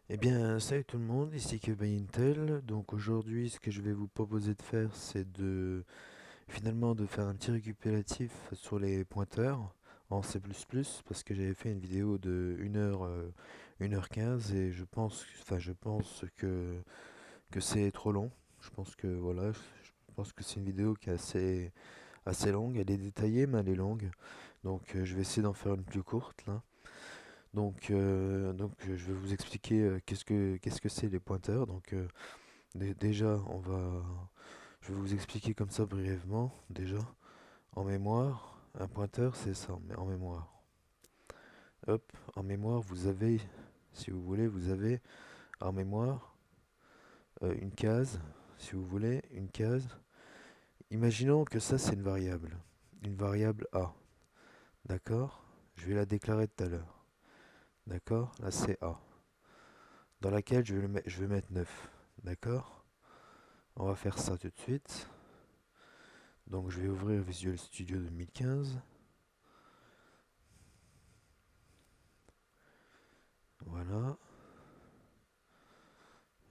Eh bien, salut tout le monde, ici Kevin Intel. Donc aujourd'hui, ce que je vais vous proposer de faire, c'est de finalement de faire un petit récupératif sur les pointeurs en C++, parce que j'avais fait une vidéo de 1 heure, 1h15 et je pense que c'est trop long. Je pense que voilà, je pense que c'est une vidéo qui est assez longue. Elle est détaillée, mais elle est longue. Donc je vais essayer d'en faire une plus courte là. Je vais vous expliquer qu'est-ce que c'est les pointeurs. Déjà, je vais vous expliquer comme ça brièvement. Déjà, en mémoire, un pointeur, c'est ça, mais en mémoire. Hop, en mémoire, vous avez, si vous voulez, vous avez en mémoire une case, si vous voulez, une case. Imaginons que ça, c'est une variable A, d'accord? Je vais la déclarer tout à l'heure, d'accord? Là, c'est A, dans laquelle je vais mettre 9, d'accord? On va faire ça tout de suite. Donc je vais ouvrir Visual Studio 2015. Voilà.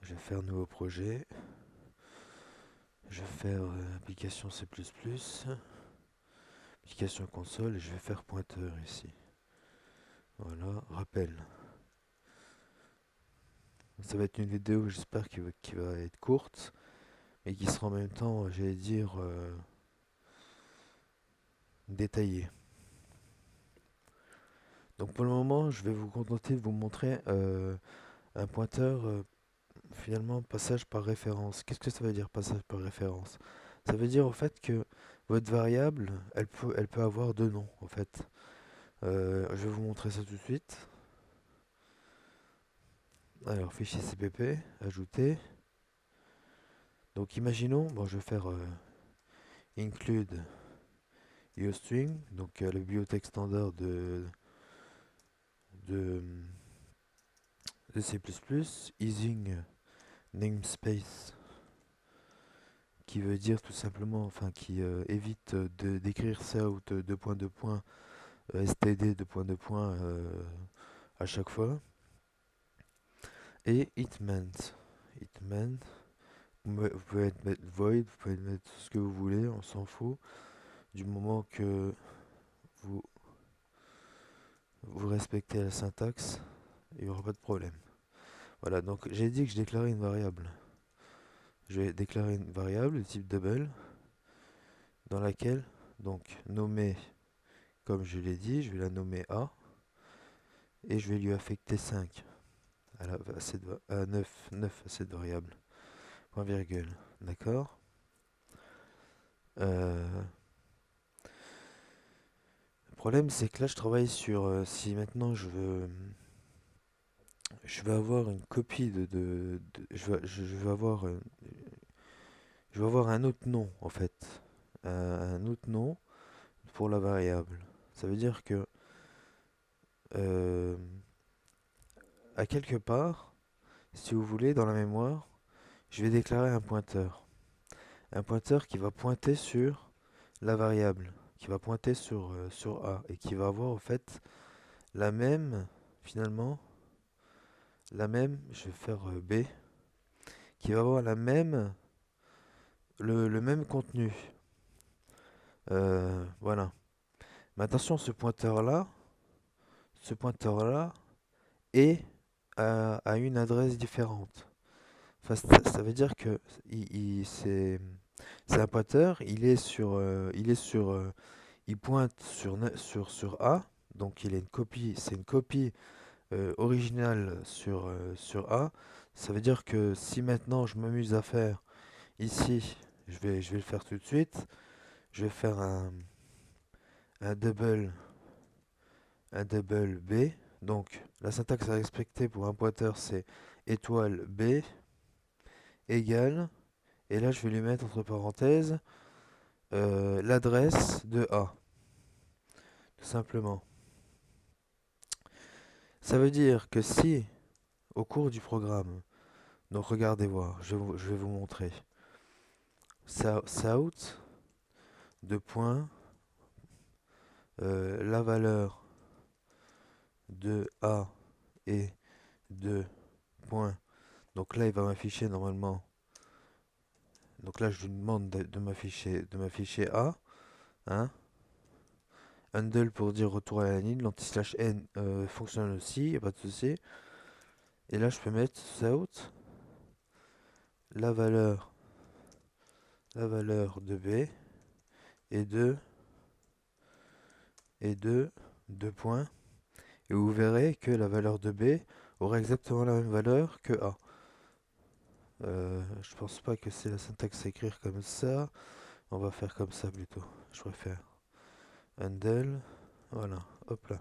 Je vais faire nouveau projet. Je vais faire application C++, application console et je vais faire pointeur ici. Voilà, rappel. Ça va être une vidéo, j'espère, qui va être courte, mais qui sera en même temps, j'allais dire, détaillée. Donc pour le moment, je vais vous contenter de vous montrer un pointeur, finalement, passage par référence. Qu'est-ce que ça veut dire, passage par référence? Ça veut dire, au fait, que votre variable, elle peut avoir deux noms, en fait. Je vais vous montrer ça tout de suite. Alors, fichier CPP, ajouter. Donc, imaginons, bon, je vais faire include uString, donc la bibliothèque standard de, de C++, using namespace, qui veut dire tout simplement, enfin, qui évite de d'écrire ça ou deux points, deux points, std, deux points, deux points à chaque fois. Et it meant. It meant. Vous pouvez mettre void, vous pouvez mettre ce que vous voulez, on s'en fout. Du moment que vous, vous respectez la syntaxe, il n'y aura pas de problème. Voilà, donc j'ai dit que je déclarais une variable. Je vais déclarer une variable de type double, dans laquelle, donc, nommer, comme je l'ai dit, je vais la nommer A, et je vais lui affecter 5 à 9 à cette variable. Point virgule. D'accord. Le problème, c'est que là, je travaille sur. Si maintenant je veux avoir une copie je vais avoir un autre nom, en fait. Un autre nom pour la variable. Ça veut dire que, euh, à quelque part, si vous voulez, dans la mémoire, je vais déclarer un pointeur. Un pointeur qui va pointer sur la variable, qui va pointer sur A, et qui va avoir, en fait, la même, finalement, je vais faire B, qui va avoir le même contenu. Voilà. Mais attention, ce pointeur-là est à une adresse différente. Enfin, ça veut dire que c'est un pointeur, il pointe sur A, donc il est une copie, c'est une copie originale sur A. Ça veut dire que si maintenant je m'amuse à faire ici, je vais le faire tout de suite, je vais faire un double un double B. Donc la syntaxe à respecter pour un pointeur c'est étoile B égale, et là je vais lui mettre entre parenthèses l'adresse de A, tout simplement. Ça veut dire que si au cours du programme, donc regardez voir, je vais vous montrer, South de point, la valeur de A et de point. Donc là, il va m'afficher normalement. Donc là, je lui demande de m'afficher A. Hein. Handle pour dire retour à la ligne. L'anti-slash n fonctionne aussi, y a pas de souci. Et là, je peux mettre out la valeur, la valeur de B et de 2 points. Et vous verrez que la valeur de B aura exactement la même valeur que A. Je pense pas que c'est la syntaxe à écrire comme ça. On va faire comme ça plutôt. Je préfère. Handle. Voilà. Hop là.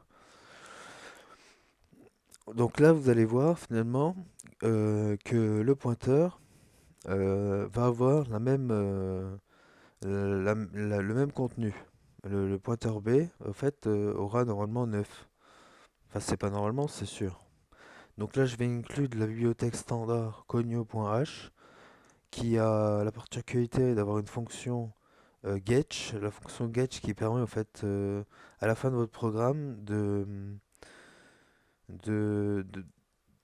Donc là, vous allez voir finalement que le pointeur va avoir la même, le même contenu. Le pointeur B, en fait, aura normalement 9. Enfin, c'est pas normalement, c'est sûr. Donc là, je vais inclure la bibliothèque standard cogno.h qui a la particularité d'avoir une fonction getch, la fonction getch qui permet en fait à la fin de votre programme de-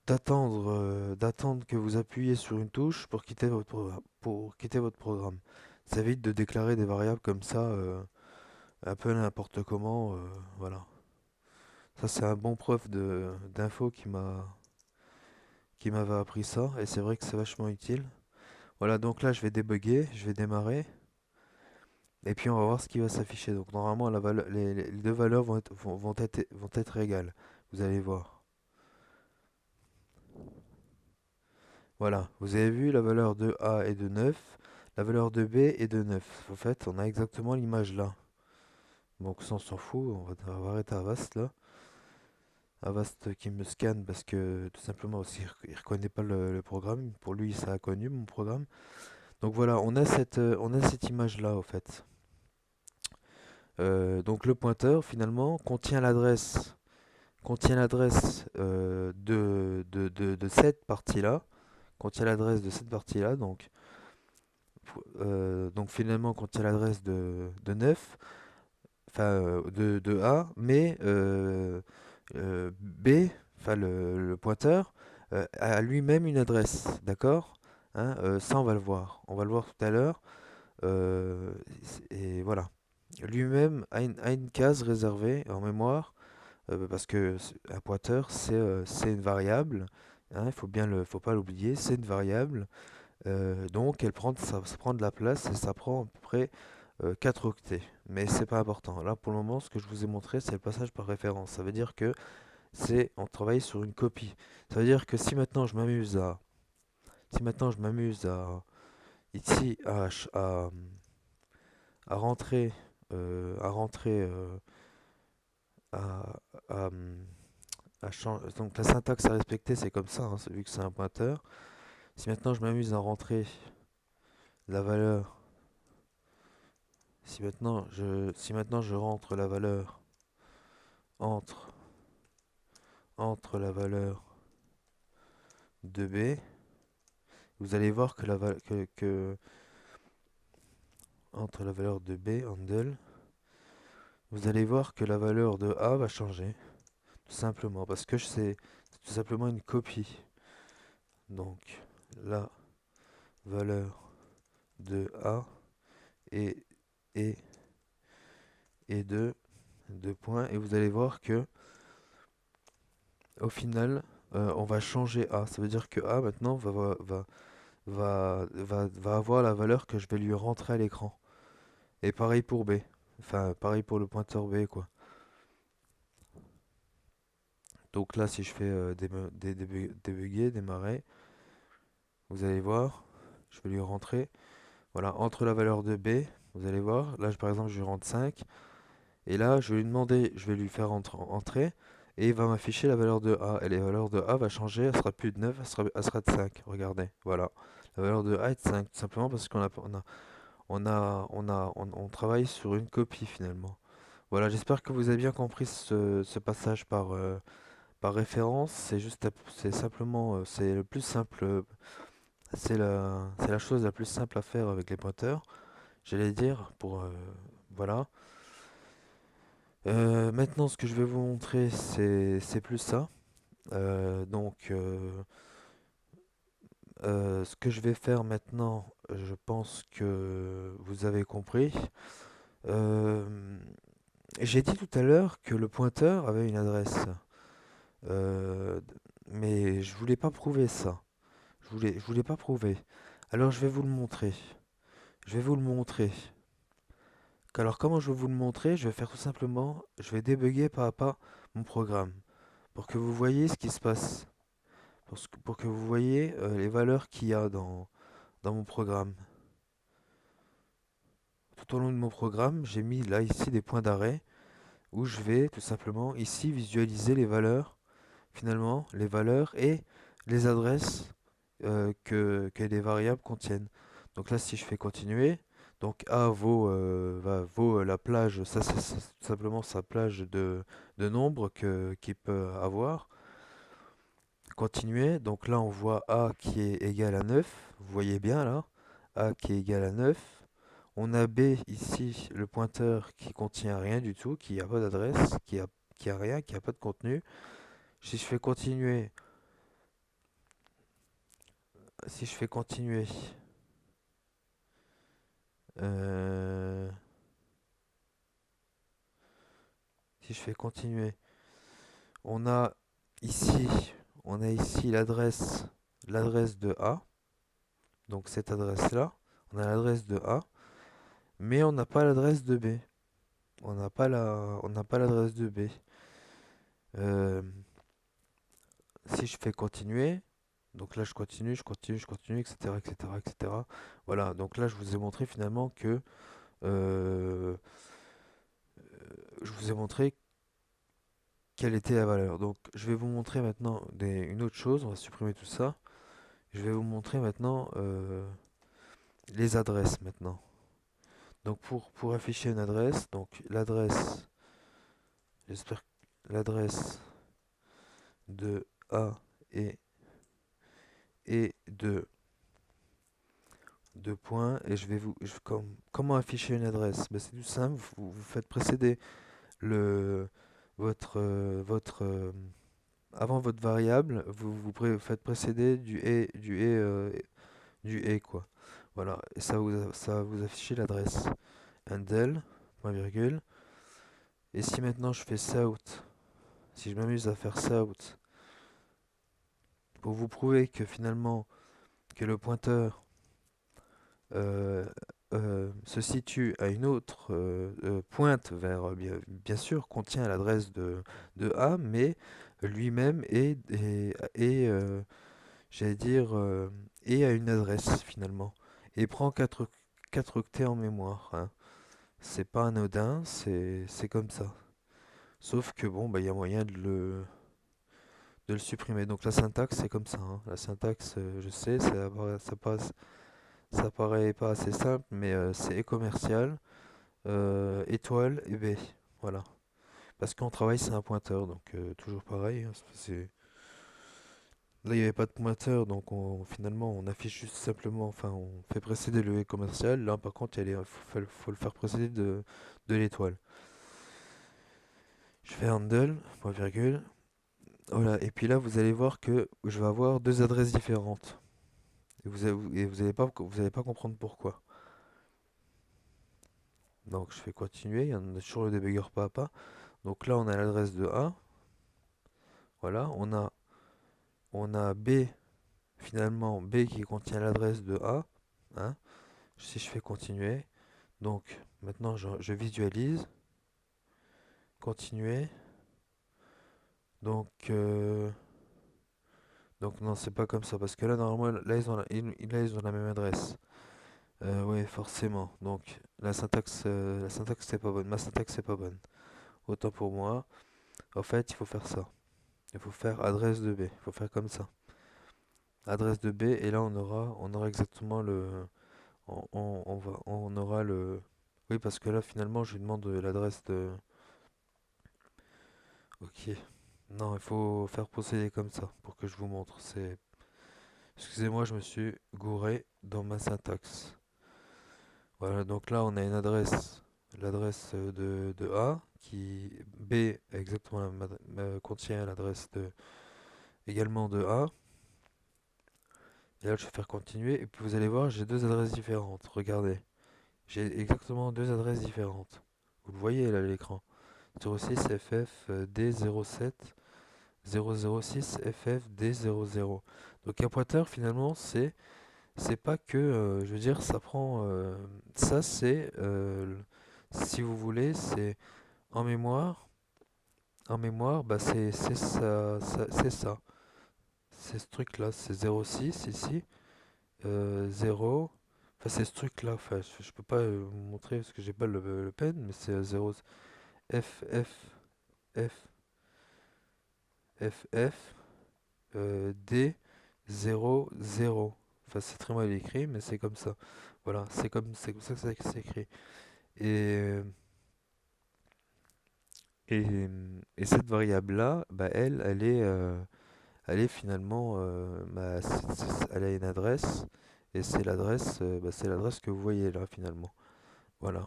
d'attendre que vous appuyez sur une touche pour quitter votre programme. Ça évite de déclarer des variables comme ça un peu n'importe comment, voilà. Ça c'est un bon prof d'info qui m'avait appris ça et c'est vrai que c'est vachement utile. Voilà, donc là je vais débugger, je vais démarrer et puis on va voir ce qui va s'afficher. Donc normalement les deux valeurs vont être égales. Vous allez voir. Voilà, vous avez vu la valeur de A est de 9, la valeur de B est de 9. En fait, on a exactement l'image là. Donc ça on s'en fout, on va arrêter Avast là. Avast qui me scanne parce que tout simplement aussi il reconnaît pas le programme. Pour lui ça a connu mon programme. Donc voilà, on a cette image là au fait. Donc le pointeur finalement contient l'adresse de cette partie-là, contient l'adresse de cette partie-là, donc finalement contient l'adresse de 9, enfin de A, mais B, enfin le pointeur, a lui-même une adresse, d'accord? Hein, ça on va le voir, tout à l'heure, et voilà. Lui-même a une case réservée en mémoire parce que un pointeur, c'est une variable. Hein, faut pas l'oublier, c'est une variable. Donc ça prend de la place et ça prend à peu près 4 octets. Mais c'est pas important. Là, pour le moment, ce que je vous ai montré, c'est le passage par référence. Ça veut dire que on travaille sur une copie. Ça veut dire que si maintenant je m'amuse à, ici, à rentrer, à rentrer, à, à, donc la syntaxe à respecter, c'est comme ça, hein, vu que c'est un pointeur. Si maintenant je m'amuse à rentrer la valeur, si maintenant je rentre la valeur entre, entre la valeur de B, vous allez voir que entre la valeur de B, handle, vous allez voir que la valeur de A va changer, tout simplement, parce que c'est tout simplement une copie. Donc la valeur de A est, est, est de 2 points, et vous allez voir que au final, on va changer A. Ça veut dire que A maintenant va avoir la valeur que je vais lui rentrer à l'écran. Et pareil pour B. Enfin, pareil pour le pointeur B, quoi. Donc là, si je fais débugger, démarrer, vous allez voir, je vais lui rentrer. Voilà, entre la valeur de B, vous allez voir, là, par exemple, je lui rentre 5. Et là, je vais lui demander, je vais lui faire entrer. Et il va m'afficher la valeur de A. Et la valeur de A va changer, elle sera plus de 9, elle sera de 5. Regardez, voilà. La valeur de A est de 5, tout simplement parce on travaille sur une copie finalement. Voilà, j'espère que vous avez bien compris ce passage par référence. C'est simplement, c'est le plus simple, c'est la chose la plus simple à faire avec les pointeurs. J'allais dire voilà. Maintenant, ce que je vais vous montrer, c'est plus ça. Donc, Ce que je vais faire maintenant, je pense que vous avez compris. Euh, j'ai dit tout à l'heure que le pointeur avait une adresse, Euh, mais je voulais pas prouver ça. Je voulais pas prouver. Alors je vais vous le montrer. Je vais vous le montrer. Alors comment je vais vous le montrer? Je vais faire tout simplement, je vais débugger pas à pas mon programme pour que vous voyez ce qui se passe, pour que vous voyez les valeurs qu'il y a dans mon programme. Tout au long de mon programme, j'ai mis là ici des points d'arrêt où je vais tout simplement ici visualiser les valeurs, finalement les valeurs et les adresses que les variables contiennent. Donc là, si je fais continuer, donc A vaut la plage, ça c'est tout simplement sa plage de nombres qu'il peut avoir. Continuer, donc là on voit A qui est égal à 9, vous voyez bien là, A qui est égal à 9. On a B ici, le pointeur qui contient rien du tout, qui n'a pas d'adresse, qui a rien, qui n'a pas de contenu. Si je fais continuer, si je fais continuer, euh, si je fais continuer, on a ici, on a ici l'adresse de A, donc cette adresse-là, on a l'adresse de A, mais on n'a pas l'adresse de B. On n'a pas l'adresse de B. Euh, si je fais continuer, donc là je continue, je continue, etc., etc., etc. Voilà, donc là je vous ai montré finalement que euh, je vous ai montré quelle était la valeur. Donc je vais vous montrer maintenant une autre chose, on va supprimer tout ça. Je vais vous montrer maintenant les adresses maintenant. Donc pour afficher une adresse, donc l'adresse, j'espère que l'adresse de A et, et de deux points, et comment afficher une adresse? Ben, c'est tout simple, vous faites précéder le, votre avant votre variable, faites précéder du et quoi. Voilà, et ça va vous afficher l'adresse. Handle, point virgule. Et si maintenant je fais south, si je m'amuse à faire south, pour vous prouver que finalement, que le pointeur euh, se situe à une autre pointe vers, bien sûr, contient l'adresse de A, mais lui-même j'allais dire, est à une adresse finalement. Et prend 4 octets en mémoire, hein. C'est pas anodin, c'est comme ça. Sauf que bon, bah, il y a moyen de le supprimer. Donc la syntaxe, c'est comme ça, hein. La syntaxe, je sais, ça paraît pas assez simple, mais c'est et commercial, étoile et B. Voilà. Parce qu'on travaille, c'est un pointeur, donc toujours pareil, hein. Là, il n'y avait pas de pointeur, donc finalement, on affiche juste simplement, enfin, on fait précéder le et commercial. Là, par contre, faut le faire précéder de l'étoile. Je fais handle, point virgule. Voilà, et puis là, vous allez voir que je vais avoir deux adresses différentes. Et vous allez pas comprendre pourquoi. Donc je fais continuer, il y en a toujours le débugger pas à pas. Donc là on a l'adresse de A, voilà, on a B, finalement B qui contient l'adresse de A, hein. Si je fais continuer, donc maintenant je visualise, continuer, donc, donc non c'est pas comme ça, parce que là normalement, là, ils ont la même adresse. Ouais, forcément, donc la syntaxe c'est pas bonne, ma syntaxe c'est pas bonne. Autant pour moi, en fait il faut faire ça. Il faut faire adresse de B. Il faut faire comme ça. Adresse de B et là on aura exactement on aura le. Oui parce que là finalement je lui demande l'adresse de. Ok. Non, il faut faire procéder comme ça pour que je vous montre. Excusez-moi, je me suis gouré dans ma syntaxe. Voilà, donc là on a l'adresse de A qui B exactement contient l'adresse de également de A. Et là, je vais faire continuer. Et puis vous allez voir, j'ai deux adresses différentes. Regardez. J'ai exactement deux adresses différentes. Vous le voyez là à l'écran. 06 FF D07 006 FF D00. Donc un pointeur finalement c'est pas que je veux dire ça prend ça c'est si vous voulez c'est en mémoire bah c'est ça, c'est ça. C'est ce truc là, c'est 06 ici 0. Enfin, c'est ce truc-là. Enfin, je peux pas vous montrer parce que j'ai pas le pen, mais c'est 0 F F F F F D 0 0. Enfin, c'est très mal écrit, mais c'est comme ça. Voilà, c'est comme ça que ça s'écrit. Et et cette variable-là, bah, elle est finalement, bah, elle a une adresse, et c'est l'adresse, bah, c'est l'adresse que vous voyez là finalement. Voilà.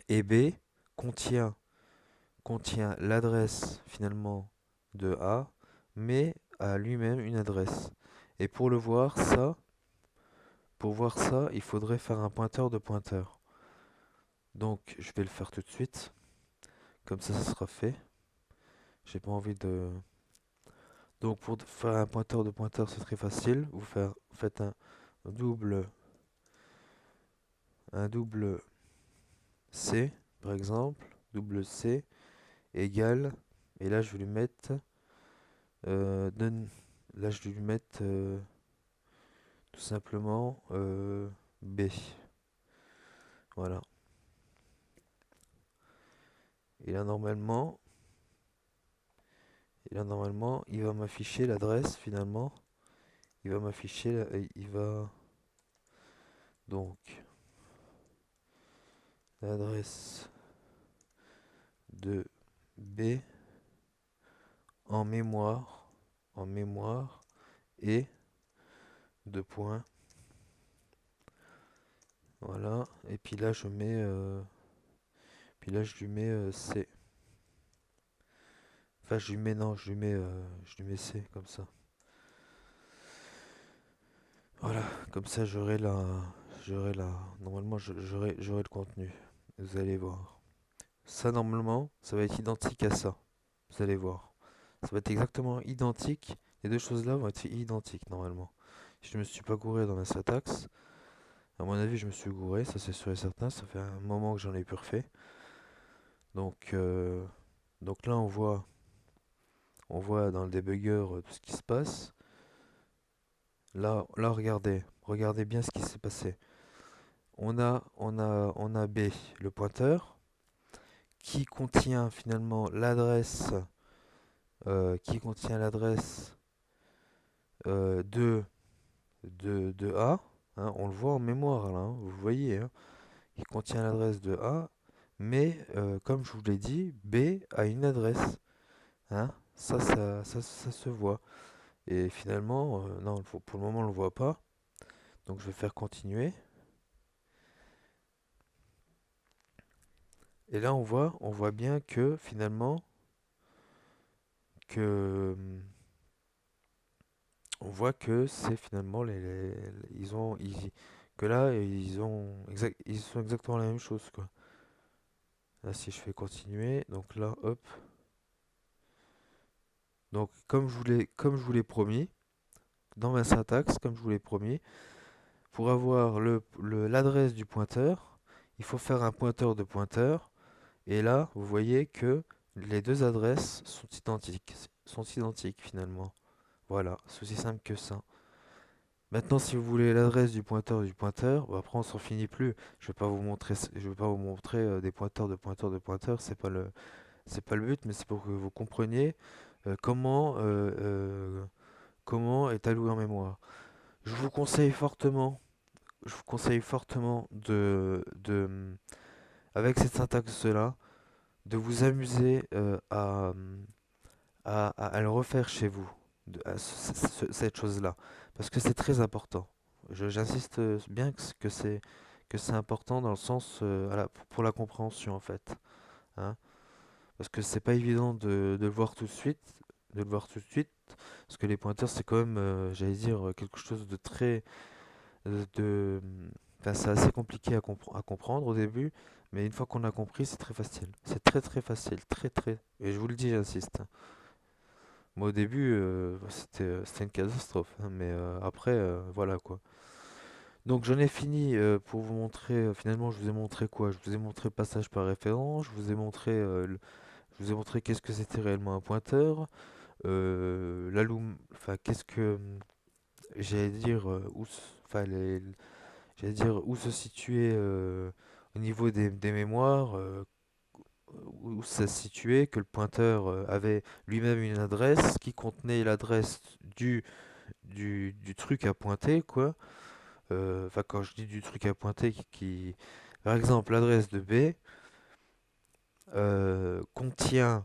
Et B contient, contient l'adresse finalement de A, mais a lui-même une adresse. Et pour voir ça, il faudrait faire un pointeur de pointeur. Donc je vais le faire tout de suite, comme ça sera fait. J'ai pas envie de... Donc pour faire un pointeur de pointeur, c'est très facile. Vous faites double, un double C, par exemple, double C égale, et là je vais lui mettre, donne, là je vais lui mettre tout simplement B. Voilà. Et là normalement, il va m'afficher l'adresse finalement. Il va m'afficher, il va donc l'adresse de B en mémoire et deux points. Voilà. Et puis là je mets, puis là je lui mets C. Enfin je lui mets non, je lui mets C comme ça. Voilà, comme ça j'aurai la, normalement j'aurai le contenu. Vous allez voir. Ça normalement, ça va être identique à ça. Vous allez voir. Ça va être exactement identique. Les deux choses là vont être identiques normalement. Si je me suis pas gouré dans la syntaxe, à mon avis je me suis gouré, ça c'est sûr et certain. Ça fait un moment que j'en ai plus refait. Donc, donc là on voit dans le debugger tout ce qui se passe. Là regardez, regardez bien ce qui s'est passé. On a B, le pointeur, qui contient finalement l'adresse, qui contient l'adresse de A. Hein, on le voit en mémoire là, hein, vous voyez, hein, il contient l'adresse de A, mais comme je vous l'ai dit, B a une adresse. Hein, ça se voit. Et finalement, non, pour le moment on le voit pas. Donc je vais faire continuer. Et là on voit bien que finalement, que on voit que c'est finalement ils ont que là ils sont exactement la même chose quoi. Là si je fais continuer, donc là hop, donc comme je vous l'ai promis dans ma syntaxe, comme je vous l'ai promis, pour avoir l'adresse du pointeur, il faut faire un pointeur de pointeur. Et là vous voyez que les deux adresses sont identiques finalement. Voilà, c'est aussi simple que ça. Maintenant, si vous voulez l'adresse du pointeur, bah après on s'en finit plus. Je vais pas vous montrer des pointeurs de pointeurs de pointeurs. C'est pas le but, mais c'est pour que vous compreniez comment est alloué en mémoire. Je vous conseille fortement, je vous conseille fortement avec cette syntaxe-là, de vous amuser à le refaire chez vous, cette chose-là, parce que c'est très important. J'insiste bien que c'est important dans le sens pour la compréhension en fait, hein, parce que c'est pas évident de le voir tout de suite. de le voir tout de suite, parce que les pointeurs, c'est quand même, j'allais dire, quelque chose de très, de, enfin, c'est assez compliqué à comprendre au début, mais une fois qu'on a compris, c'est très facile. C'est très très facile, très très. Et je vous le dis, j'insiste. Moi, au début, c'était une catastrophe, hein, mais après, voilà quoi. Donc j'en ai fini pour vous montrer, finalement je vous ai montré quoi? Je vous ai montré le passage par référence, je vous ai montré qu'est-ce que c'était réellement un pointeur, enfin qu'est-ce que, j'allais dire, enfin j'allais dire où se situait au niveau des mémoires, où ça se situait, que le pointeur avait lui-même une adresse qui contenait l'adresse du truc à pointer, quoi. Enfin, quand je dis du truc à pointer, par exemple, l'adresse de B contient,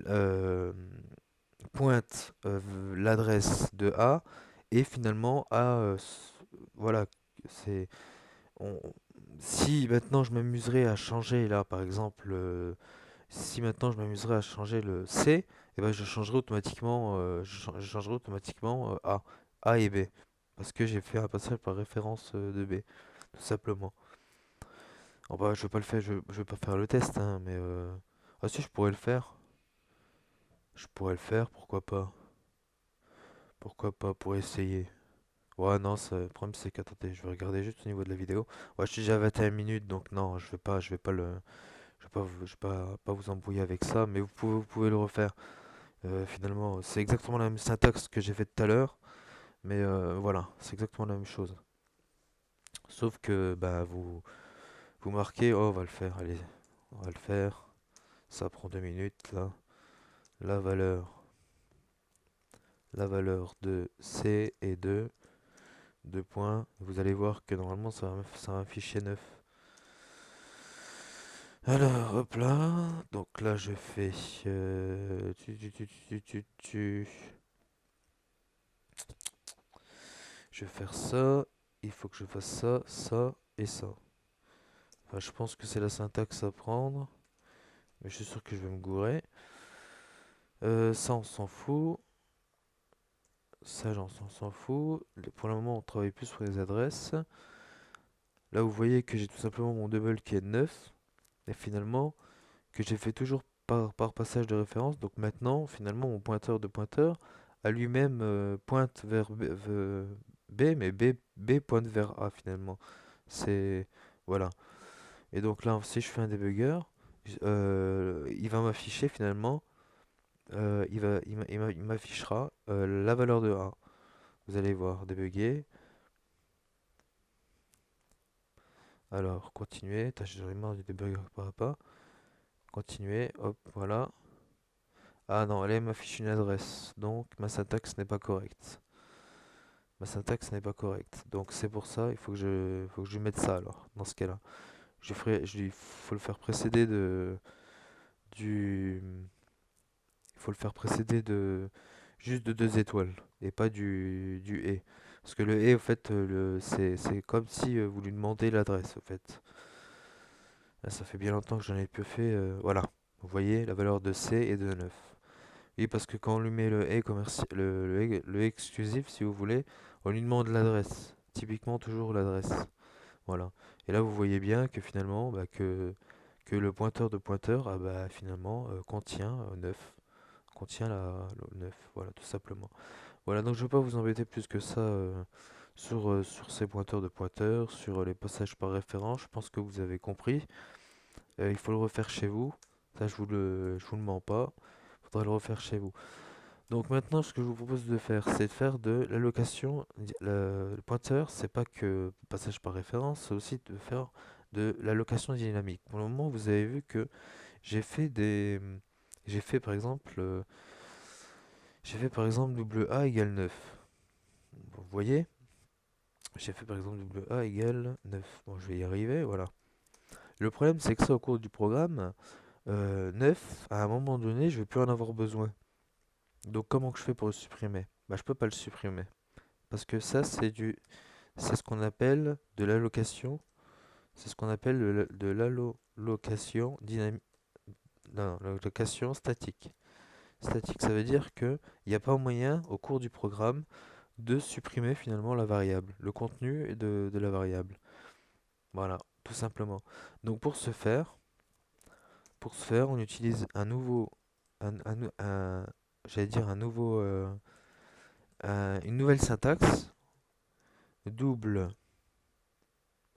euh, pointe l'adresse de A, et finalement A, voilà, c'est, on- si maintenant je m'amuserais à changer là, par exemple, si maintenant je m'amuserais à changer le C, et ben je changerai automatiquement, je changerai automatiquement A et B, parce que j'ai fait un passage par référence de B, tout simplement. Oh bah, je vais pas le faire, je vais pas faire le test, hein, mais ah si, je pourrais le faire. Je pourrais le faire, pourquoi pas? Pourquoi pas pour essayer? Ouais, non, le problème c'est qu'attendez, je vais regarder juste au niveau de la vidéo. Ouais, je suis déjà à 21 minutes, donc non, je vais pas pas vous embrouiller avec ça, mais vous pouvez le refaire. Finalement, c'est exactement la même syntaxe que j'ai fait tout à l'heure, mais voilà, c'est exactement la même chose. Sauf que, bah, vous marquez, oh, on va le faire, allez, on va le faire. Ça prend 2 minutes, là. La valeur, la valeur de C est de 2 points. Vous allez voir que normalement ça va afficher 9. Alors, hop là. Donc là, je fais. Je vais faire ça. Il faut que je fasse ça, ça et ça. Enfin, je pense que c'est la syntaxe à prendre. Mais je suis sûr que je vais me gourer. Ça, on s'en fout. Ça, on s'en fout. Pour le moment, on travaille plus sur les adresses. Là, vous voyez que j'ai tout simplement mon double qui est 9. Et finalement, que j'ai fait toujours par passage de référence. Donc maintenant, finalement, mon pointeur de pointeur a lui-même pointe vers mais B pointe vers A finalement. C'est voilà. Et donc là, si je fais un debugger, il va m'afficher finalement, il m'affichera la valeur de A. Vous allez voir, débugger. Alors, continuer. J'en ai marre du debugger par pas. Continuer, hop, voilà. Ah non, là, il m'affiche une adresse. Donc, ma syntaxe n'est pas correcte. Ma syntaxe n'est pas correcte. Donc, c'est pour ça, faut que je mette ça alors, dans ce cas-là. Il faut le faire précéder du, il faut le faire précéder juste de 2 étoiles et pas du et. Parce que le et, au fait, c'est comme si vous lui demandez l'adresse, au fait. Là, ça fait bien longtemps que j'en ai plus fait. Voilà. Vous voyez, la valeur de C est de 9. Oui, parce que quand on lui met le le exclusif, si vous voulez, on lui demande l'adresse. Typiquement, toujours l'adresse. Voilà. Et là, vous voyez bien que finalement, bah, que le pointeur de pointeur, ah, bah, finalement, contient 9. Contient le 9. Voilà, tout simplement. Voilà, donc je ne vais pas vous embêter plus que ça sur ces pointeurs de pointeurs, sur les passages par référence. Je pense que vous avez compris. Il faut le refaire chez vous. Ça, je vous le mens pas. Il faudra le refaire chez vous. Donc maintenant, ce que je vous propose de faire, c'est de faire de l'allocation. Le pointeur, c'est pas que passage par référence, c'est aussi de faire de l'allocation dynamique. Pour le moment, vous avez vu que j'ai fait des, j'ai fait par exemple, j'ai fait par exemple double A égale 9. Vous voyez, j'ai fait par exemple double A égale 9. Bon, je vais y arriver, voilà. Le problème, c'est que ça, au cours du programme, 9, à un moment donné, je vais plus en avoir besoin. Donc comment que je fais pour le supprimer? Bah, je peux pas le supprimer. Parce que ça, c'est ce qu'on appelle de l'allocation. C'est ce qu'on appelle de l'allocation dynamique. Non, l'allocation statique. statique. Ça veut dire que il n'y a pas moyen au cours du programme de supprimer finalement la variable, le contenu de la variable. Voilà, tout simplement. Donc pour ce faire, on utilise un nouveau, un nou- un- j'allais dire un nouveau, une nouvelle syntaxe, double.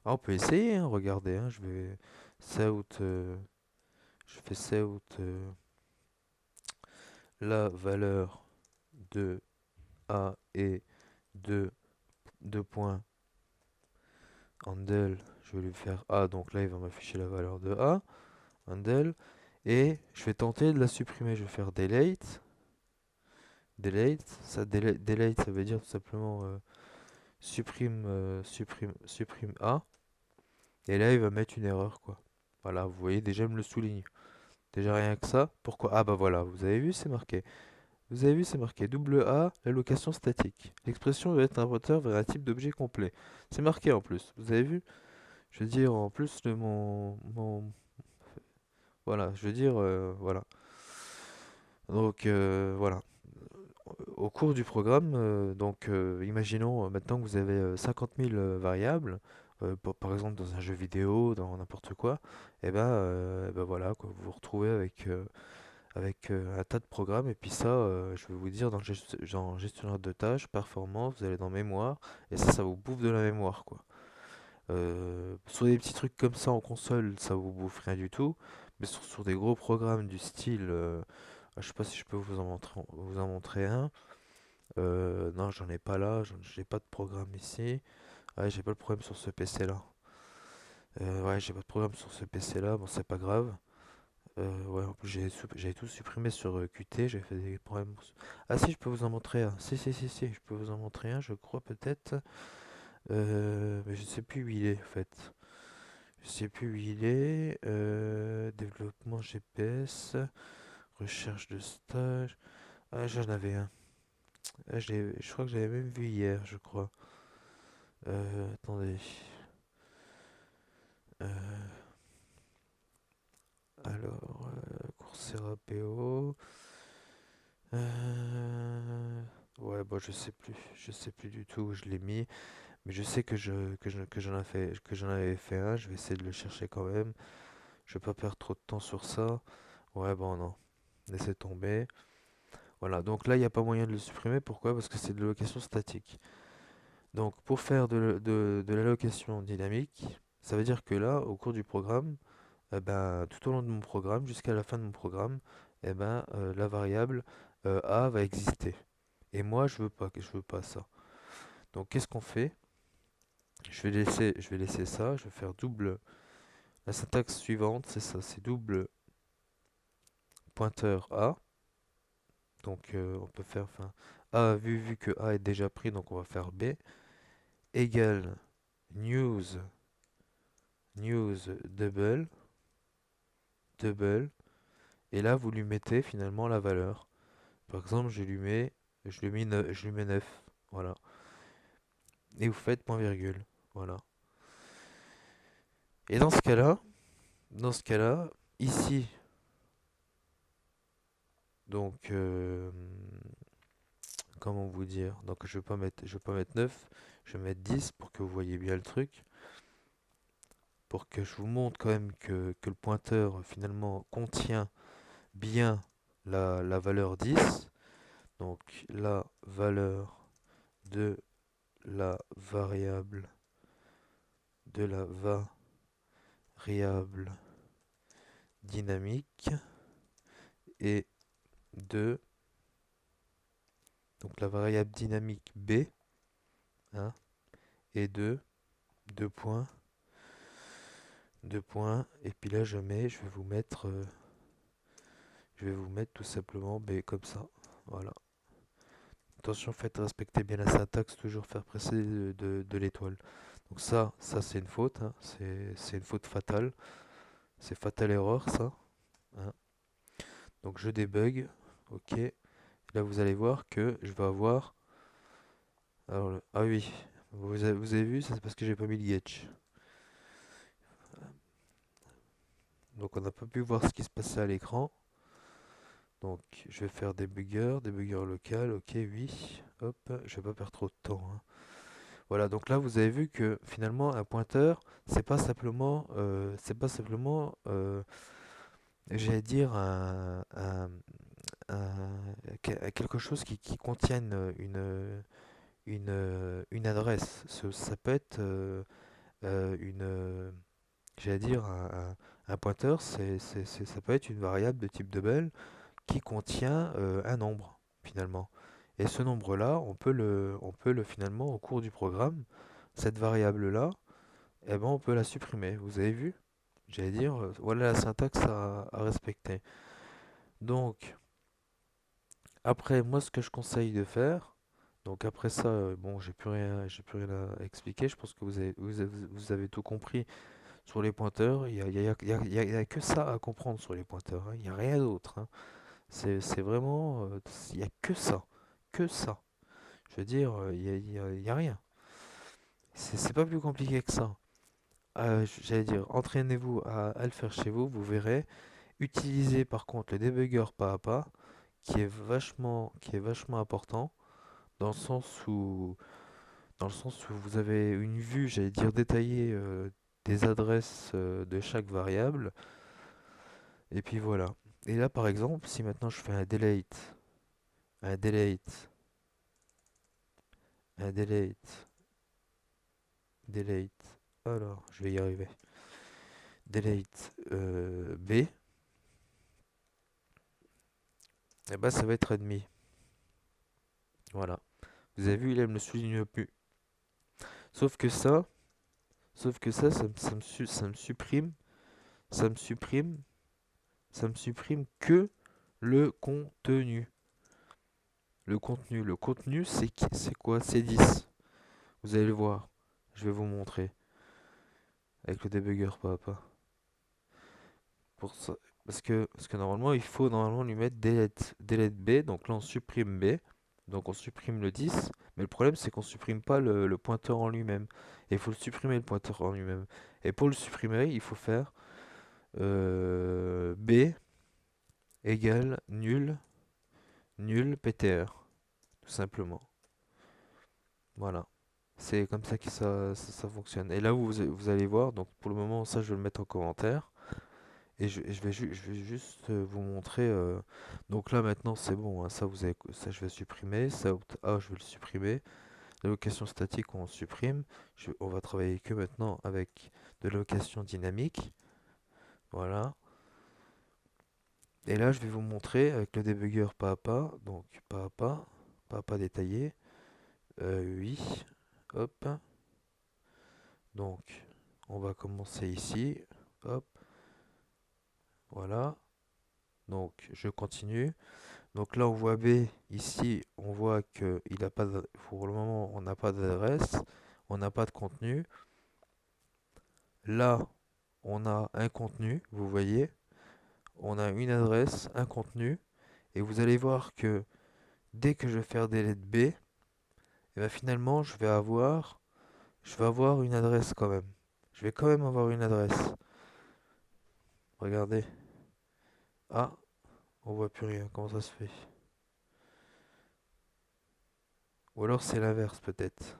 Ah, on peut essayer, hein, regardez, hein, out, je fais out la valeur de A et de deux points handle, je vais lui faire A, donc là il va m'afficher la valeur de A, handle, et je vais tenter de la supprimer, je vais faire delete, delete ça veut dire tout simplement supprime A, et là il va mettre une erreur quoi. Voilà, vous voyez, déjà il me le souligne. Déjà rien que ça, pourquoi? Ah bah voilà, vous avez vu, c'est marqué. Vous avez vu, c'est marqué double A, l'allocation statique. L'expression va être un pointeur vers un type d'objet complet. C'est marqué en plus, vous avez vu? Je veux dire, en plus de voilà, je veux dire, voilà. Donc, voilà. Au cours du programme, imaginons maintenant que vous avez 50 000 variables, par exemple dans un jeu vidéo, dans n'importe quoi, et ben voilà, quoi, vous vous retrouvez avec un tas de programmes, et puis ça, je vais vous dire, dans gestionnaire de tâches, performance, vous allez dans mémoire, et ça vous bouffe de la mémoire, quoi. Sur des petits trucs comme ça en console, ça vous bouffe rien du tout, mais sur des gros programmes du style, je sais pas si je peux vous en montrer un. Non, j'en ai pas là, j'ai pas de programme ici. Ouais, j'ai pas le problème sur ce PC-là. Ouais, j'ai pas de programme sur ce PC-là, bon, c'est pas grave. Ouais, en plus, j'avais tout supprimé sur Qt, j'ai fait des problèmes. Ah, si, je peux vous en montrer un. Si, si, si, si, je peux vous en montrer un, je crois peut-être. Mais je sais plus où il est, en fait. Je sais plus où il est. Développement GPS, recherche de stage. Ah, j'en avais un. Ah, je crois que j'avais même vu hier, je crois. Attendez. Euh, Coursera PO. Ouais, bon, je sais plus du tout où je l'ai mis, mais je sais que j'en avais fait un. Je vais essayer de le chercher quand même. Je vais pas perdre trop de temps sur ça. Ouais, bon, non, laissez tomber. Voilà, donc là, il n'y a pas moyen de le supprimer. Pourquoi? Parce que c'est de l'allocation statique. Donc, pour faire de l'allocation dynamique, ça veut dire que là, au cours du programme, tout au long de mon programme, jusqu'à la fin de mon programme, la variable A va exister. Et moi, je veux pas ça. Donc, qu'est-ce qu'on fait? Je vais laisser ça. Je vais faire double. La syntaxe suivante, c'est ça, c'est double pointeur A. Donc, on peut faire, enfin, A, vu que A est déjà pris, donc on va faire B, égale news, double, et là, vous lui mettez finalement la valeur. Par exemple, je lui mets 9. Voilà. Et vous faites point virgule. Voilà. Et dans ce cas-là, ici, donc, comment vous dire? Donc, je vais pas mettre 9, je vais mettre 10 pour que vous voyez bien le truc, pour que je vous montre quand même que le pointeur finalement contient bien la valeur 10. Donc, la valeur de la variable, de la variable dynamique est de, donc la variable dynamique B, hein, est de 2 points, 2 points, et puis là je vais vous mettre tout simplement B comme ça, voilà. Attention, faites respecter bien la syntaxe, toujours faire précéder de l'étoile. Donc ça c'est une faute, hein, c'est une faute fatale, c'est fatal error ça, hein. Donc je débug, ok. Là vous allez voir que je vais avoir, alors ah oui, vous avez vu, ça c'est parce que j'ai pas mis le getch. Donc on n'a pas pu voir ce qui se passait à l'écran. Donc, je vais faire débugger local, ok, oui, hop, je vais pas perdre trop de temps, hein. Voilà, donc là, vous avez vu que finalement, un pointeur, c'est pas simplement, j'allais dire, quelque chose qui contienne une adresse. Ça peut être j'allais dire, un pointeur, ça peut être une variable de type double qui contient un nombre, finalement. Et ce nombre-là, on peut le finalement, au cours du programme, cette variable-là, eh ben, on peut la supprimer. Vous avez vu? J'allais dire, voilà la syntaxe à respecter. Donc, après, moi, ce que je conseille de faire, donc après ça, bon, j'ai plus rien à expliquer. Je pense que vous avez tout compris sur les pointeurs. Il y a que ça à comprendre sur les pointeurs, hein. Il n'y a rien d'autre, hein. C'est vraiment, il n'y a que ça, que ça. Je veux dire, il y a rien. C'est pas plus compliqué que ça. J'allais dire, entraînez-vous à le faire chez vous, vous verrez. Utilisez par contre le débugger pas à pas, qui est vachement important, dans le sens où, dans le sens où vous avez une vue, j'allais dire, détaillée des adresses de chaque variable. Et puis voilà. Et là, par exemple, si maintenant je fais un delete, un delete, delete, alors, je vais y arriver. Delete B, et bah ça va être admis. Voilà. Vous avez vu, il ne me souligne plus. Sauf que ça, ça me supprime, ça me supprime, ça me supprime que le contenu. Le contenu, c'est quoi? C'est 10. Vous allez le voir. Je vais vous montrer avec le débugger pas à pas. Pour ça, parce que normalement, il faut normalement lui mettre delete B. Donc là, on supprime B. Donc on supprime le 10. Mais le problème, c'est qu'on supprime pas le pointeur en lui-même. Et il faut le supprimer, le pointeur en lui-même. Et pour le supprimer, il faut faire B égale nul, nul PTR. Tout simplement. Voilà. C'est comme ça que ça fonctionne. Et là, vous allez voir. Donc pour le moment, ça, je vais le mettre en commentaire. Et je vais juste vous montrer. Donc là maintenant c'est bon, hein, ça je vais supprimer. Ça, je vais le supprimer. L'allocation statique on supprime. On va travailler que maintenant avec de l'allocation dynamique. Voilà. Et là je vais vous montrer avec le débugger pas à pas. Donc pas à pas détaillé. Oui. Hop. Donc on va commencer ici. Hop. Voilà. Donc je continue. Donc là, on voit B. Ici, on voit que il a pas pour le moment, on n'a pas d'adresse, on n'a pas de contenu. Là, on a un contenu, vous voyez. On a une adresse, un contenu. Et vous allez voir que dès que je vais faire delete B, et ben finalement, je vais avoir une adresse quand même. Je vais quand même avoir une adresse. Regardez. Ah, on voit plus rien. Comment ça se fait? Ou alors c'est l'inverse peut-être.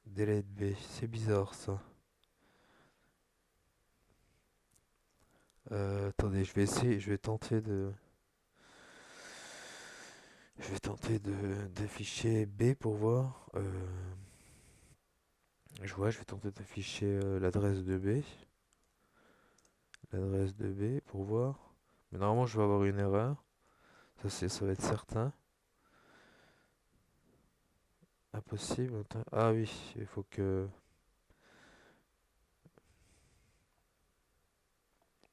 Delete B, c'est bizarre ça. Attendez, je vais essayer, je vais tenter de d'afficher B pour voir. Je vais tenter d'afficher l'adresse de B pour voir. Mais normalement, je vais avoir une erreur. Ça va être certain. Impossible. Attends. Ah oui, il faut que.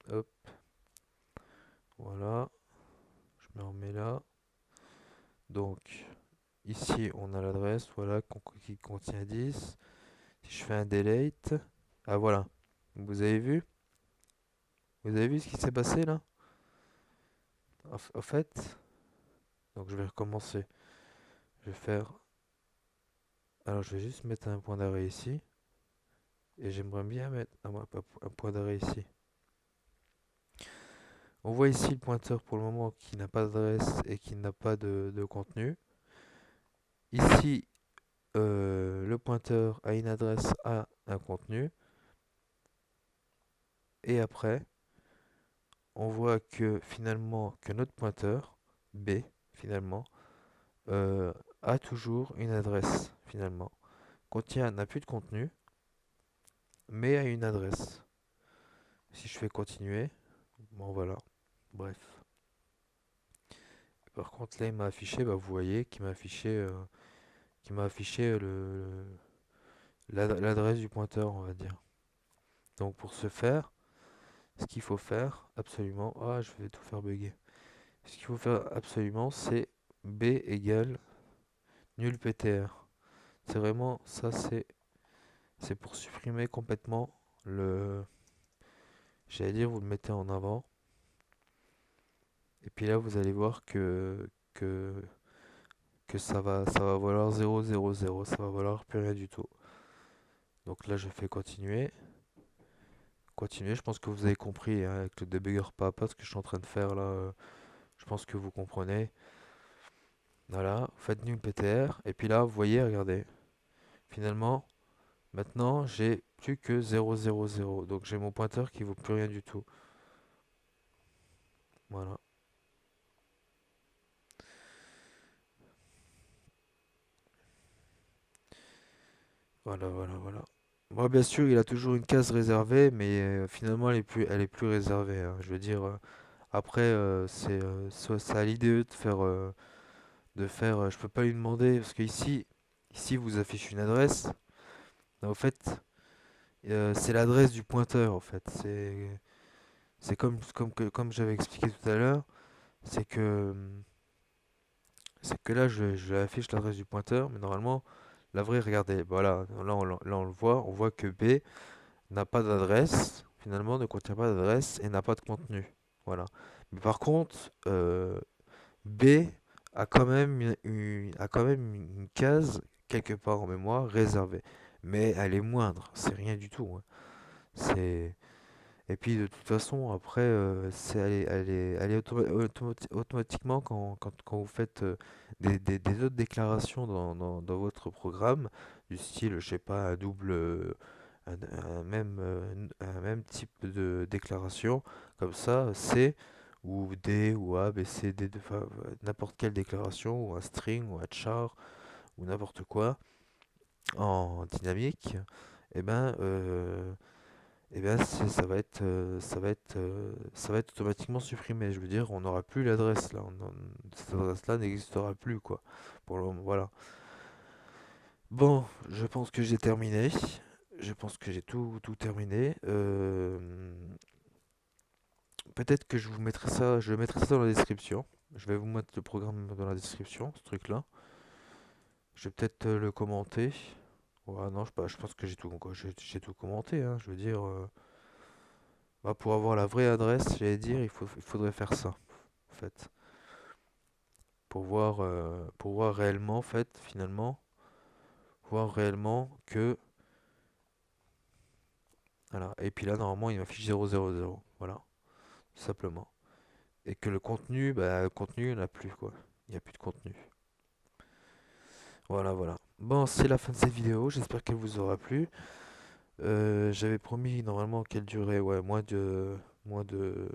Hop, voilà. Je me remets là. Donc, ici, on a l'adresse, voilà, qui contient 10. Si je fais un delete. Ah voilà. Vous avez vu? Vous avez vu ce qui s'est passé là? Au fait, donc je vais recommencer. Je vais faire. Alors je vais juste mettre un point d'arrêt ici. Et j'aimerais bien mettre un point d'arrêt ici. On voit ici le pointeur pour le moment qui n'a pas d'adresse et qui n'a pas de contenu. Ici, le pointeur a une adresse, a un contenu. Et après, on voit que finalement, que notre pointeur, B, finalement, euh, a toujours une adresse, finalement. N'a plus de contenu, mais a une adresse. Si je fais continuer, bon voilà, bref. Par contre, là, il m'a affiché, bah, vous voyez, qu'il m'a affiché l'adresse du pointeur, on va dire. Donc pour ce faire, ce qu'il faut faire absolument, ah, je vais tout faire bugger. Ce qu'il faut faire absolument, c'est B égale nul PTR. C'est vraiment, ça c'est pour supprimer complètement le, j'allais dire, vous le mettez en avant. Et puis là, vous allez voir que, que ça va valoir 0, 0, 0. Ça va valoir plus rien du tout. Donc là, je fais continuer. Continuer, je pense que vous avez compris hein, avec le debugger pas à pas ce que je suis en train de faire là. Je pense que vous comprenez. Voilà, vous faites nul PTR. Et puis là, vous voyez, regardez. Finalement, maintenant, j'ai plus que 0, 0, 0. Donc j'ai mon pointeur qui vaut plus rien du tout. Voilà. Voilà, voilà, voilà. Moi, bien sûr, il a toujours une case réservée, mais finalement, elle est plus réservée, hein. Je veux dire, après, c'est à l'IDE je peux pas lui demander, parce ici, vous affiche une adresse. En fait, c'est l'adresse du pointeur, en fait. C'est comme j'avais expliqué tout à l'heure, c'est que, c'est que là, je affiche l'adresse du pointeur, mais normalement, la vraie, regardez, voilà, là, on le voit, on voit que B n'a pas d'adresse, finalement ne contient pas d'adresse et n'a pas de contenu. Voilà. Mais par contre, B a quand même une case quelque part en mémoire réservée. Mais elle est moindre, c'est rien du tout, hein. C'est... Et puis de toute façon, après, elle est automatiquement quand vous faites des autres déclarations dans votre programme, du style, je sais pas, un, un même type de déclaration, comme ça, C ou D ou A, B, C, D, enfin, n'importe quelle déclaration, ou un string, ou un char, ou n'importe quoi, en dynamique, et ben, ça va être automatiquement supprimé. Je veux dire, on n'aura plus l'adresse là. Cette adresse-là n'existera plus, quoi. Pour le moment, voilà. Bon, je pense que j'ai terminé. Je pense que j'ai tout terminé. Peut-être que je mettrai ça dans la description. Je vais vous mettre le programme dans la description, ce truc-là. Je vais peut-être le commenter. Ouais, non, je pense que j'ai tout, quoi. J'ai tout commenté, hein. Je veux dire, bah, pour avoir la vraie adresse, j'allais dire, il faudrait faire ça, en fait. Pour voir réellement, en fait, finalement, voir réellement que, voilà. Et puis là, normalement, il m'affiche 000, voilà, tout simplement. Et que le contenu, il n'y en a plus, quoi. Il n'y a plus de contenu. Voilà, voilà. Bon, c'est la fin de cette vidéo. J'espère qu'elle vous aura plu. J'avais promis normalement qu'elle durait, ouais, moins de, moins de,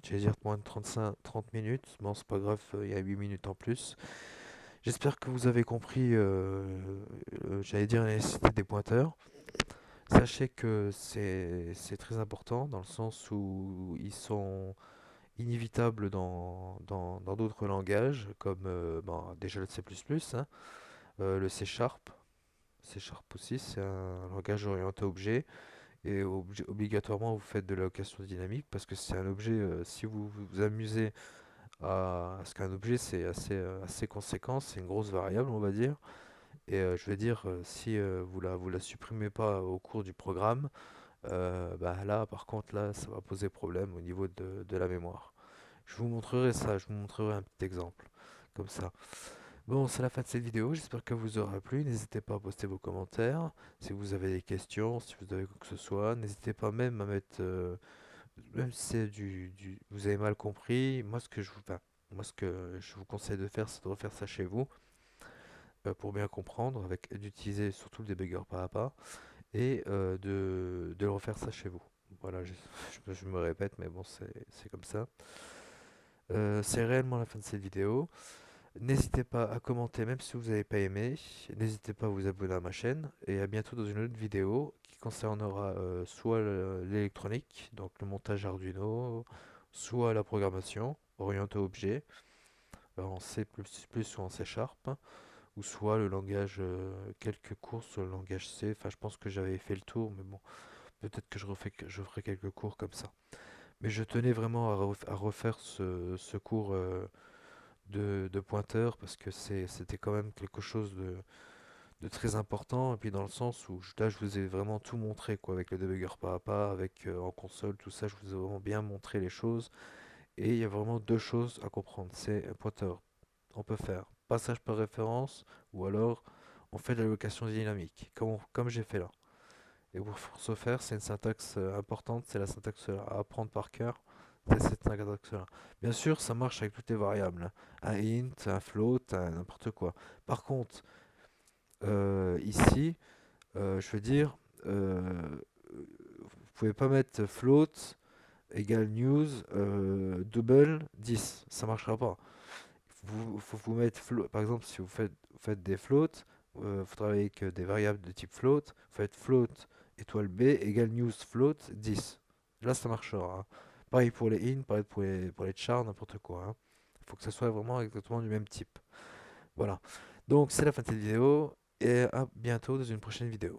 j'allais dire moins de 30 minutes. Bon, c'est pas grave, il y a 8 minutes en plus. J'espère que vous avez compris, j'allais dire la nécessité des pointeurs. Sachez que c'est très important dans le sens où ils sont inévitables dans d'autres langages, comme bon, déjà le C++, hein, le C Sharp. C Sharp aussi, c'est un langage orienté objet. Et obligatoirement, vous faites de l'allocation dynamique parce que c'est un objet, si vous vous amusez à ce qu'un objet, c'est assez conséquent, c'est une grosse variable, on va dire. Et je veux dire, si vous la supprimez pas au cours du programme, bah là, par contre, là, ça va poser problème au niveau de la mémoire. Je vous montrerai ça, je vous montrerai un petit exemple, comme ça. Bon, c'est la fin de cette vidéo, j'espère que vous aura plu. N'hésitez pas à poster vos commentaires, si vous avez des questions, si vous avez quoi que ce soit. N'hésitez pas même à mettre même si c'est vous avez mal compris, moi ce que je vous conseille de faire, c'est de refaire ça chez vous pour bien comprendre, avec d'utiliser surtout le débugger pas à pas et de refaire ça chez vous. Voilà, je me répète, mais bon, c'est comme ça. C'est réellement la fin de cette vidéo. N'hésitez pas à commenter, même si vous n'avez pas aimé. N'hésitez pas à vous abonner à ma chaîne. Et à bientôt dans une autre vidéo qui concernera soit l'électronique, donc le montage Arduino, soit la programmation orientée objet en C++ ou en C Sharp, ou soit le langage, quelques cours sur le langage C. Enfin, je pense que j'avais fait le tour, mais bon, peut-être que je ferai quelques cours comme ça. Mais je tenais vraiment à refaire ce cours de pointeur parce que c'était quand même quelque chose de très important. Et puis dans le sens où là, je vous ai vraiment tout montré, quoi, avec le debugger pas à pas, avec en console, tout ça, je vous ai vraiment bien montré les choses. Et il y a vraiment deux choses à comprendre. C'est un pointeur. On peut faire passage par référence ou alors on fait de l'allocation dynamique, comme j'ai fait là. Et pour ce faire, c'est une syntaxe importante, c'est la syntaxe à apprendre par cœur. C'est cette syntaxe-là. Bien sûr, ça marche avec toutes les variables, hein. Un int, un float, n'importe quoi. Par contre, ici, je veux dire, vous pouvez pas mettre float égale news double 10. Ça marchera pas. Faut vous mettre float. Par exemple, si vous faites des floats, vous travaillez avec des variables de type float, vous faites float étoile B égale news float 10. Là, ça marchera, hein. Pareil pour les in, pareil pour les chars, n'importe quoi, hein. Il faut que ça soit vraiment exactement du même type. Voilà. Donc, c'est la fin de cette vidéo et à bientôt dans une prochaine vidéo.